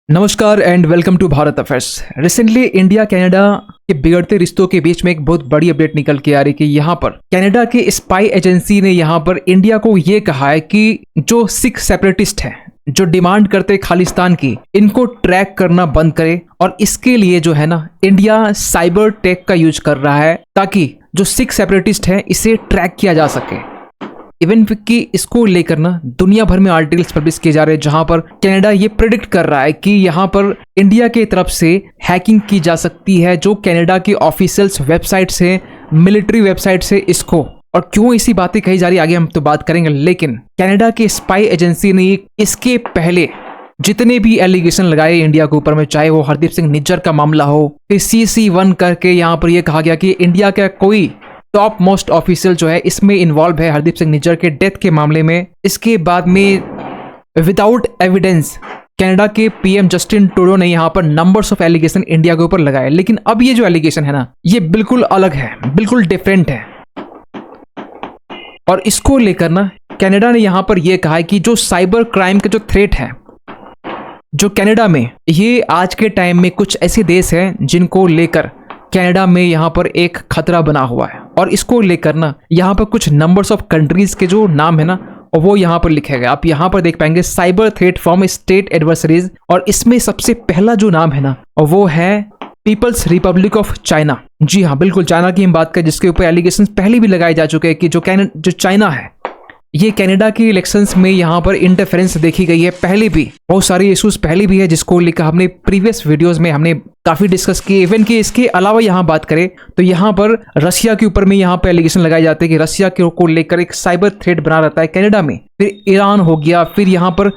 नमस्कार and welcome to Bharat affairs. Recently India Canada के बिगड़ते रिश्तों के बीच में एक बहुत बड़ी अपडेट निकल के आ रही कि यहाँ पर कनाडा के स्पाई एजेंसी ने यहाँ पर इंडिया को ये कहा है कि जो सिख सेपरेटिस्ट हैं जो डिमांड करते खालिस्तान की, इनको ट्रैक करना बंद करे और इसके लिए जो है ना इंडिया साइबर टेक का यूज कर रहा है ताकि जो सिख सेपरेटिस्ट हैं इसे ट्रैक किया जा सके। इवन कि इसको लेकर ना दुनिया भर में आर्टिकल्स पब्लिश किए जा रहे हैं जहां पर कनाडा ये प्रेडिक्ट कर रहा है कि यहां पर इंडिया की तरफ से हैकिंग की जा सकती है जो कनाडा की ऑफिशियल्स वेबसाइट से, मिलिट्री वेबसाइट से इसको। और क्यों ऐसी बातें कही जा रही है आगे हम तो बात करेंगे, लेकिन कनाडा की स्पाई एजेंसी ने इसके पहले जितने भी एलिगेशन लगाए इंडिया के ऊपर में, चाहे वो हरदीप सिंह निज्जर का मामला हो, फिर CC1 करके यहाँ पर यह कहा गया कि इंडिया का कोई टॉप मोस्ट ऑफिशियल जो है इसमें इन्वॉल्व है हरदीप सिंह निज्जर के डेथ के मामले में। इसके बाद में विदाउट एविडेंस कनाडा के PM जस्टिन ट्रूडो ने यहाँ पर नंबर्स ऑफ एलिगेशन इंडिया के ऊपर लगाए। लेकिन अब ये जो एलिगेशन है ना ये बिल्कुल अलग है, बिल्कुल डिफरेंट है। और इसको लेकर ना कनाडा ने यहाँ पर यह कहा है कि जो साइबर क्राइम का जो थ्रेट है जो कनाडा में, ये आज के टाइम में कुछ ऐसे देश हैं जिनको लेकर कनाडा में यहाँ पर एक खतरा बना हुआ है। और इसको लेकर ना यहाँ पर कुछ नंबर्स ऑफ कंट्रीज के जो नाम है ना और वो यहाँ पर लिखे गए। आप यहाँ पर देख पाएंगे cyber threat from state adversaries, और इसमें सबसे पहला जो नाम है ना और वो है पीपल्स रिपब्लिक ऑफ चाइना। जी हाँ, बिल्कुल चाइना की हम बात करें जिसके ऊपर एलिगेशन पहले भी लगाए जा चुके हैं कि जो चाइना है ये कनाडा के इलेक्शंस में यहाँ पर इंटरफेरेंस देखी गई है। पहले भी बहुत सारी इश्यूज पहले भी है जिसको लेकर हमने प्रीवियस वीडियोस में हमने काफी डिस्कस किए। इवन कि इसके अलावा यहाँ बात करें तो यहाँ पर रशिया के ऊपर में यहाँ पर एलिगेशन लगाए जाते हैं कि रशिया को लेकर एक साइबर थ्रेट बना रहता है कनाडा में। फिर ईरान हो गया, फिर यहाँ पर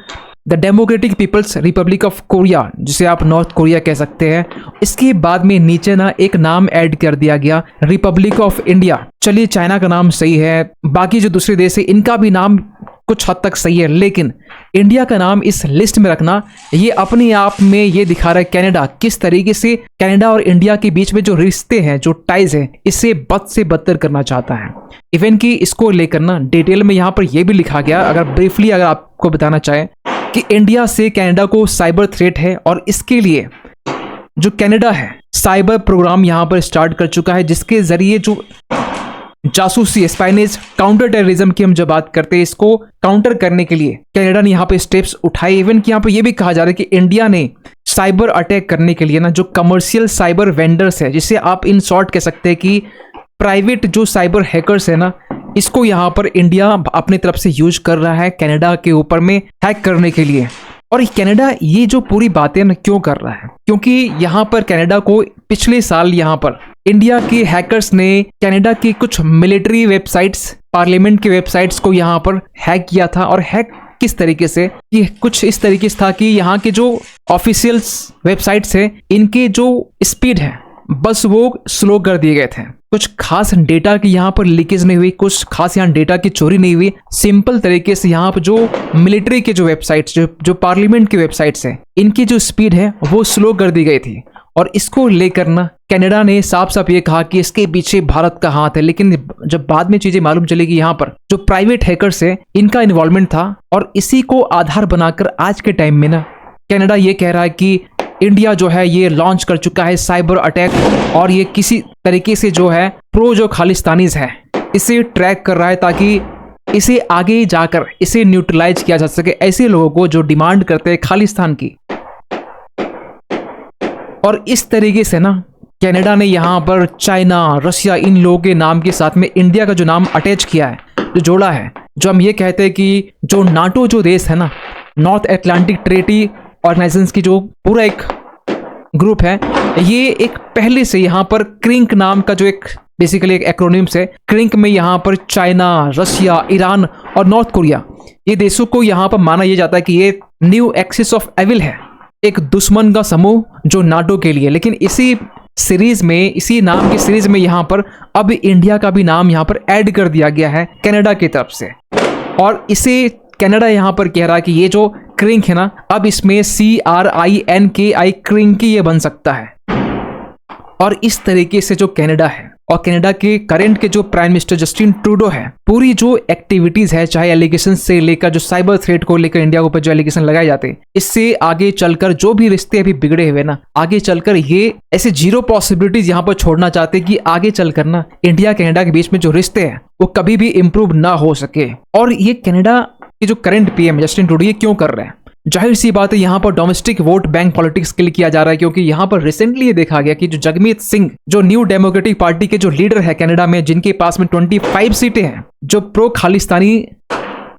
the Democratic People's Republic of Korea जिसे आप नॉर्थ कोरिया कह सकते हैं। इसके बाद में नीचे ना एक नाम ऐड कर दिया गया रिपब्लिक ऑफ इंडिया। चलिए चाइना का नाम सही है, बाकी जो दूसरे देश है इनका भी नाम कुछ हद तक सही है, लेकिन इंडिया का नाम इस लिस्ट में रखना ये अपने आप में ये दिखा रहा है कनाडा किस तरीके से कनाडा और इंडिया के बीच में जो रिश्ते हैं, जो टाइज हैं, इसे बद से बदतर करना चाहता है। इवन कि इसको लेकर ना डिटेल में यहाँ पर यह भी लिखा गया, अगर ब्रीफली अगर आपको बताना चाहे कि इंडिया से कनाडा को साइबर थ्रेट है और इसके लिए जो कनाडा है साइबर प्रोग्राम यहाँ पर स्टार्ट कर चुका है जिसके जरिए जो जासूसी, स्पाइनेज, काउंटर टेररिज्म की हम जब बात करते हैं इसको काउंटर करने के लिए कनाडा ने यहाँ पे स्टेप्स उठाए। इवन कि यहाँ पे ये भी कहा जा रहा है कि इंडिया ने साइबर अटैक करने के लिए ना जो कमर्शियल साइबर वेंडर्स है, जिसे आप इन शॉर्ट कह सकते हैं कि प्राइवेट जो साइबर हैकर्स है ना, इसको यहाँ पर इंडिया अपनी तरफ से यूज कर रहा है कनाडा के ऊपर में हैक करने के लिए। और कनाडा ये जो पूरी बातें ना क्यों कर रहा है, क्योंकि यहाँ पर कनाडा को पिछले साल यहाँ पर इंडिया के हैकर्स ने कनाडा की कुछ मिलिट्री वेबसाइट्स, पार्लियामेंट की वेबसाइट्स को यहाँ पर हैक किया था। और हैक किस तरीके से, ये कुछ इस तरीके से था कि यहाँ के जो ऑफिशियल्स वेबसाइट्स है इनके जो स्पीड है बस वो स्लो कर दिए गए थे। कुछ खास डेटा की यहाँ पर लीकेज नहीं हुई, कुछ खास यहाँ डेटा की चोरी नहीं हुई। सिंपल तरीके से यहाँ पर जो मिलिट्री के जो वेबसाइट्स, जो पार्लियामेंट की वेबसाइट्स है, इनकी जो स्पीड है वो स्लो कर दी गई थी। और इसको लेकर ना कनाडा ने साफ साफ ये कहा कि इसके पीछे भारत का हाथ है। लेकिन जब बाद में चीजें मालूम चलेगी यहाँ पर जो प्राइवेट हैकर्स है इनका इन्वॉल्वमेंट था, और इसी को आधार बनाकर आज के टाइम में ना कनाडा ये कह रहा है कि इंडिया जो है ये लॉन्च कर चुका है साइबर अटैक, और ये किसी तरीके से जो है जो खालिस्तानीज है इसे ट्रैक कर रहा है ताकि इसे आगे जाकर इसे न्यूट्रलाइज किया जा सके, ऐसे लोगों को जो डिमांड करते हैं खालिस्तान की। और इस तरीके से ना कनाडा ने यहाँ पर चाइना, रशिया, इन लोगों के नाम के साथ में इंडिया का जो नाम अटैच किया है, जो जोड़ा है, जो हम ये कहते हैं कि जो नाटो जो देश है ना, नॉर्थ अटलांटिक ट्रेटी ऑर्गेनाइजेशन की जो पूरा एक ग्रुप है, ये एक पहले से यहाँ पर क्रिंक नाम का जो एक बेसिकली एक एक्रोनिम्स है, क्रिंक में यहाँ पर चाइना, रशिया, ईरान और नॉर्थ कोरिया, ये देशों को यहाँ पर माना यह जाता है कि ये न्यू एक्सिस ऑफ एविल है, एक दुश्मन का समूह जो नाटो के लिए। लेकिन इसी सीरीज में, इसी नाम की सीरीज में यहाँ पर अब इंडिया का भी नाम यहाँ पर ऐड कर दिया गया है कनाडा की तरफ से। और इसे कनाडा यहाँ पर कह रहा है कि ये जो क्रिंक है ना, अब इसमें CRINKI क्रिंकी ये बन सकता है। और इस तरीके से जो कनाडा है और कनाडा के करंट के जो प्राइम मिनिस्टर जस्टिन ट्रूडो है, पूरी जो एक्टिविटीज है, चाहे एलिगेशन से लेकर जो साइबर थ्रेट को लेकर इंडिया के ऊपर जो एलिगेशन लगाए जाते हैं, इससे आगे चलकर जो भी रिश्ते अभी बिगड़े हुए ना, आगे चलकर ये ऐसे जीरो पॉसिबिलिटीज यहाँ पर छोड़ना चाहते कि आगे चलकर ना इंडिया कनाडा के बीच में जो रिश्ते हैं वो कभी भी इंप्रूव ना हो सके। और ये कनाडा के जो करंट पीएम जस्टिन ट्रूडो ये क्यों कर रहे हैं? जाहिर सी बात है, यहाँ पर डोमेस्टिक वोट बैंक पॉलिटिक्स के लिए किया जा रहा है, क्योंकि यहाँ पर रिसेंटली ये देखा गया कि जो जगमीत सिंह, जो न्यू डेमोक्रेटिक पार्टी के जो लीडर है कनाडा में, जिनके पास में 25 सीटें हैं, जो प्रो खालिस्तानी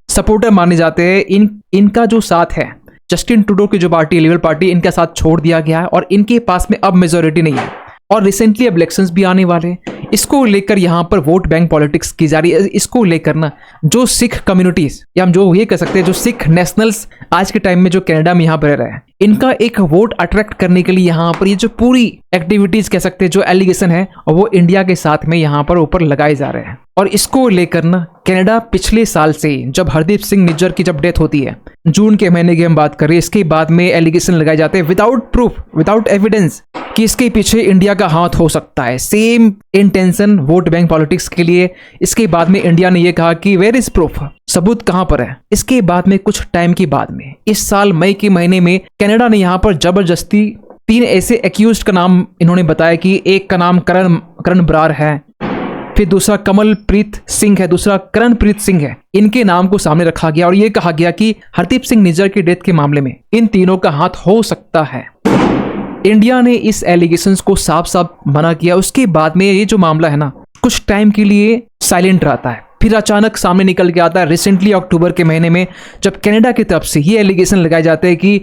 सपोर्टर माने जाते हैं, इनका जो साथ है जस्टिन ट्रूडो की जो पार्टी, लिबरल पार्टी, इनका साथ छोड़ दिया गया है और इनके पास में अब मेजोरिटी नहीं है। और रिसेंटली अब इलेक्शंस भी आने वाले, इसको लेकर यहाँ पर वोट बैंक पॉलिटिक्स की जा रही है। इसको लेकर ना जो सिख कम्युनिटीज, या हम जो ये कह सकते हैं जो सिख नेशनल्स आज के टाइम में जो कनाडा में यहाँ पर रह रहे हैं, इनका एक वोट अट्रैक्ट करने के लिए यहाँ पर ये जो पूरी एक्टिविटीज कह सकते हैं, जो एलिगेशन है, वो इंडिया के साथ में यहाँ पर ऊपर लगाए जा रहे हैं। और इसको लेकर ना कनाडा पिछले साल से, जब हरदीप सिंह निज्जर की जब डेथ होती है, जून के महीने की हम बात करें, इसके बाद में एलिगेशन लगाए जाते हैं विदाउट प्रूफ, विदाउट एविडेंस, कि इसके पीछे इंडिया का हाथ हो सकता है। Same intention vote bank politics के लिए। इसके बाद में इंडिया ने यह कहा कि वेयर इज प्रूफ, सबूत कहां पर है। इसके बाद में कुछ टाइम के बाद में, इस साल मई के महीने में, कनाडा ने यहां पर जबरदस्ती 3 ऐसे एक्यूज्ड का नाम इन्होंने बताया कि एक का नाम करण ब्रार है, फिर दूसरा कमलप्रीत सिंह है, दूसरा करणप्रीत सिंह है। इनके नाम को सामने रखा गया और यह कहा गया कि हरदीप सिंह निज्जर की डेथ के मामले में इन तीनों का हाथ हो सकता है। इंडिया ने इस एलिगेशंस को साफ साफ मना किया। उसके बाद में ये जो मामला है ना, कुछ टाइम के लिए साइलेंट रहता है, फिर अचानक सामने निकल के आता है। रिसेंटली अक्टूबर के महीने में जब कनाडा की तरफ से ये एलिगेशन लगाए जाते हैं कि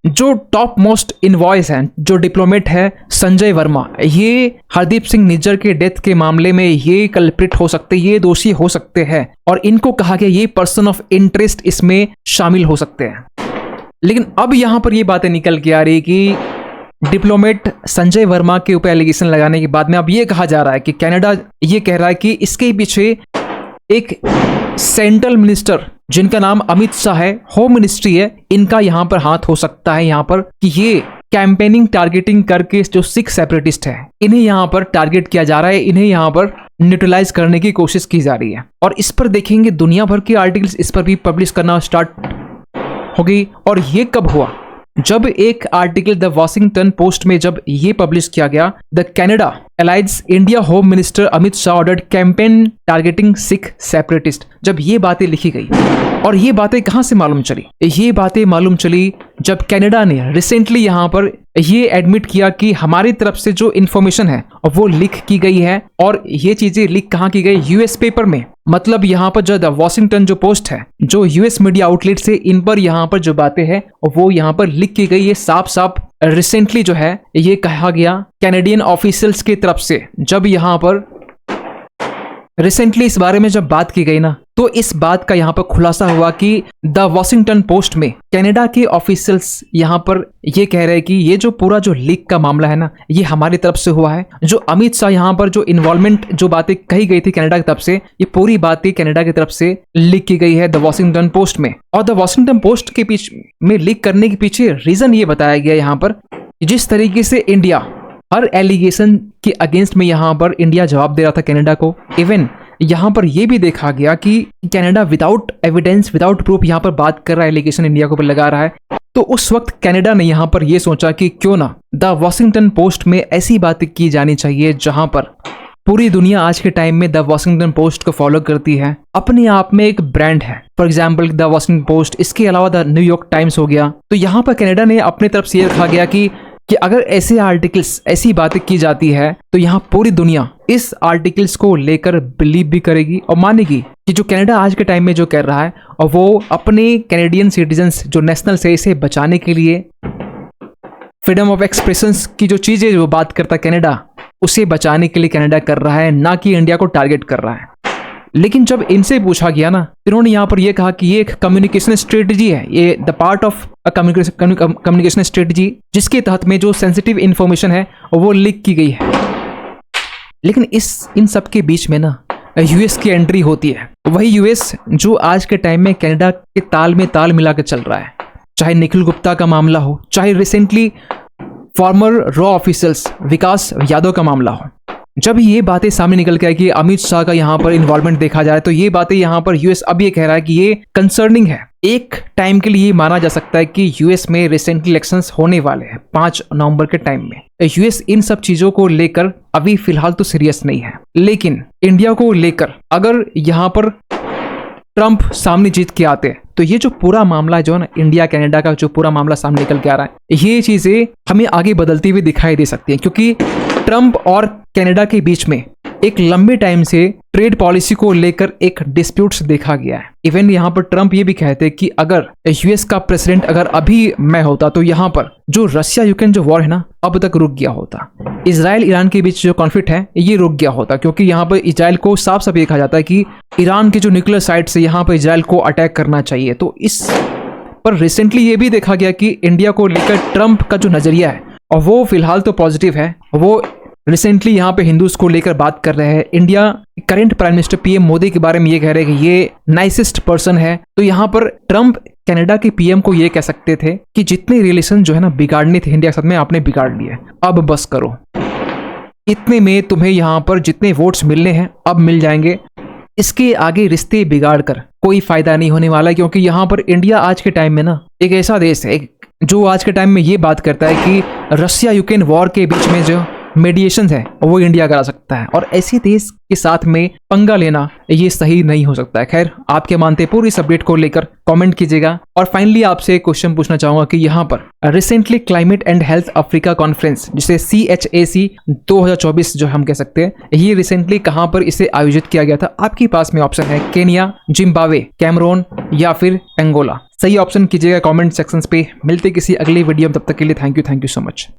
जो टॉप मोस्ट इनवॉइस हैं, जो डिप्लोमेट है संजय वर्मा, ये हरदीप सिंह निज्जर के डेथ के मामले में ये कल्प्रिट हो सकते, ये दोषी हो सकते हैं, और इनको कहा गया ये पर्सन ऑफ इंटरेस्ट इसमें शामिल हो सकते हैं। लेकिन अब यहां पर ये बातें निकल के आ रही कि डिप्लोमेट संजय वर्मा के ऊपर एलिगेशन लगाने के बाद में अब ये कहा जा रहा है कि कनाडा ये कह रहा है कि इसके पीछे एक सेंट्रल मिनिस्टर जिनका नाम अमित शाह है, होम मिनिस्ट्री है, इनका यहां पर हाथ हो सकता है यहां पर, कि ये कैंपेनिंग टारगेटिंग करके जो सिख सेपरेटिस्ट है, इन्हें यहां पर टारगेट किया जा रहा है, इन्हें यहां पर न्यूट्रलाइज करने की कोशिश की जा रही है। और इस पर देखेंगे दुनिया भर के आर्टिकल्स इस पर भी पब्लिश करना स्टार्ट हो गई। और ये कब हुआ? जब एक आर्टिकल द वॉशिंगटन पोस्ट में जब ये पब्लिश किया गया, the Canada allies India home minister Amit Shah ordered campaign targeting Sikh separatist, जब ये बातें लिखी गई। और ये बातें कहां से मालूम चली? ये बातें मालूम चली जब कनाडा ने रिसेंटली यहां पर ये एडमिट किया कि हमारी तरफ से जो इन्फॉर्मेशन है वो लीक की गई है। और ये चीजें लीक कहां की गई? यूएस पेपर में। मतलब यहां पर जो द वॉशिंगटन जो पोस्ट है, जो यूएस मीडिया आउटलेट से, इन पर यहां पर जो बातें हैं वो यहां पर लीक की गई। ये साफ साफ रिसेंटली जो है ये कहा गया कैनेडियन ऑफिशियल्स की तरफ से। जब यहां पर रिसेंटली इस बारे में जब बात की गई ना, तो इस बात का यहां पर खुलासा हुआ कि द वॉशिंगटन पोस्ट में कनाडा के ऑफिशियल्स यहां पर ये कह रहे हैं कि ये जो पूरा जो लीक का मामला है ना, ये हमारी तरफ से हुआ है। जो अमित शाह यहां पर जो इन्वॉल्वमेंट, जो बातें कही गई थी कनाडा की तरफ से, ये पूरी बातें कनाडा की तरफ से लीक की गई है द वॉशिंगटन पोस्ट में। और द वॉशिंगटन पोस्ट के पीछे में लीक करने के पीछे रीजन ये बताया गया यहां पर, जिस तरीके से इंडिया हर एलिगेशन के अगेंस्ट में यहां पर इंडिया जवाब दे रहा था कनाडा को। इवन यहां पर यह भी देखा गया कि Canada without evidence, without proof यहां पर बात कर रहा है, एलिगेशन इंडिया के ऊपर लगा रहा है। तो उस वक्त कनाडा ने यहां पर यह सोचा कि क्यों ना द वॉशिंगटन पोस्ट में ऐसी बातें की जानी चाहिए जहां पर पूरी दुनिया आज के टाइम में द वॉशिंगटन पोस्ट को फॉलो करती है, अपने आप में एक ब्रांड है। For example the Washington post, इसके अलावा द न्यूयॉर्क टाइम्स हो गया। तो यहां पर कनाडा ने अपनी तरफ से यह रखा गया कि अगर ऐसे आर्टिकल्स, ऐसी बातें की जाती है तो यहाँ पूरी दुनिया इस आर्टिकल्स को लेकर बिलीव भी करेगी और मानेगी कि जो कनाडा आज के टाइम में जो कर रहा है, और वो अपने कैनेडियन सिटीजन्स जो नेशनल से इसे बचाने के लिए, फ्रीडम ऑफ एक्सप्रेशंस की जो चीजें जो बात करता है कनाडा, उसे बचाने के लिए कनाडा कर रहा है, ना कि इंडिया को टारगेट कर रहा है। लेकिन जब इनसे पूछा गया ना, इन्होंने यहाँ पर यह कहा कि ये एक कम्युनिकेशन स्ट्रेटजी है, ये the part of communication strategy, जिसके तहत में जो सेंसिटिव इंफॉर्मेशन है वो लीक की गई है। लेकिन इन सब के बीच में ना यूएस की एंट्री होती है। वही यूएस जो आज के टाइम में कनाडा के ताल में ताल मिला के चल रहा है। चाहे निखिल गुप्ता का मामला हो, चाहे रिसेंटली फॉर्मर रॉ ऑफिसर्स विकास यादव का मामला हो, जब ये बातें सामने निकल के आई कि अमित शाह का यहाँ पर इन्वॉल्वमेंट देखा जाए, तो ये बातें यहाँ पर यूएस अब ये कह रहा है कि ये कंसर्निंग है। एक टाइम के लिए माना जा सकता है कि यूएस में रिसेंटली इलेक्शंस होने वाले हैं 5 नवंबर के टाइम में। यूएस इन सब चीजों को लेकर अभी फिलहाल तो सीरियस नहीं है, लेकिन इंडिया को लेकर अगर यहाँ पर ट्रंप सामने जीत के आते हैं तो ये जो पूरा मामला जो है ना, इंडिया कनाडा का जो पूरा मामला सामने निकल के आ रहा है, ये चीजें हमें आगे बदलती हुई दिखाई दे सकती हैं, क्योंकि ट्रंप और कनाडा के बीच में एक लंबे टाइम से ट्रेड पॉलिसी को लेकर एक डिस्प्यूट्स देखा गया है। इवन यहाँ पर ट्रंप ये भी कहते हैं कि अगर यूएस का प्रेसिडेंट अगर अभी मैं होता तो यहाँ पर जो रशिया यूक्रेन जो वॉर है ना, अब तक रुक गया होता। इजराइल ईरान के बीच जो कॉन्फ्लिक्ट है ये रुक गया होता, क्योंकि यहाँ पर इजराइल को साफ साफ ये कहा जाता है कि ईरान के जो न्यूक्लियर साइट से यहाँ पर इजराइल को अटैक करना चाहिए। तो इस पर रिसेंटली ये भी देखा गया कि इंडिया को लेकर ट्रंप का जो नजरिया है और वो फिलहाल तो पॉजिटिव है। वो रिसेंटली यहाँ पे हिंदूज को लेकर बात कर रहे हैं। India current prime minister PM Modi के बारे में ये कह रहे हैं कि ये नाइसेस्ट पर्सन है। तो यहाँ पर ट्रंप कनाडा के पीएम को ये कह सकते थे कि जितने रिलेशन जो है ना बिगाड़ने थे इंडिया के साथ में, आपने बिगाड़ लिए, अब बस करो। इतने में तुम्हें यहाँ पर जितने वोट्स मिलने हैं अब मिल जाएंगे, इसके आगे रिश्ते बिगाड़ कर कोई फायदा नहीं होने वाला है। क्योंकि यहाँ पर इंडिया आज के टाइम में ना एक ऐसा देश है जो आज के टाइम में ये बात करता है कि रशिया यूक्रेन वॉर के बीच में जो मेडिएशन है वो इंडिया करा सकता है, और ऐसे देश के साथ में पंगा लेना ये सही नहीं हो सकता है। खैर, आप क्या मानते हैं पूरी इस अपडेट को लेकर कमेंट कीजिएगा। और फाइनली आपसे एक क्वेश्चन पूछना चाहूंगा कि यहाँ पर recently climate and health Africa conference, जिसे CHAC 2024 जो हम कह सकते हैं, ये रिसेंटली कहाँ पर इसे आयोजित किया गया था? आपके पास में ऑप्शन है केनिया, जिम्बाब्वे, कैमरून या फिर अंगोला। सही ऑप्शन कीजिएगा कमेंट सेक्शंस पे। मिलते किसी अगले वीडियो में, तब तक के लिए थैंक यू सो मच।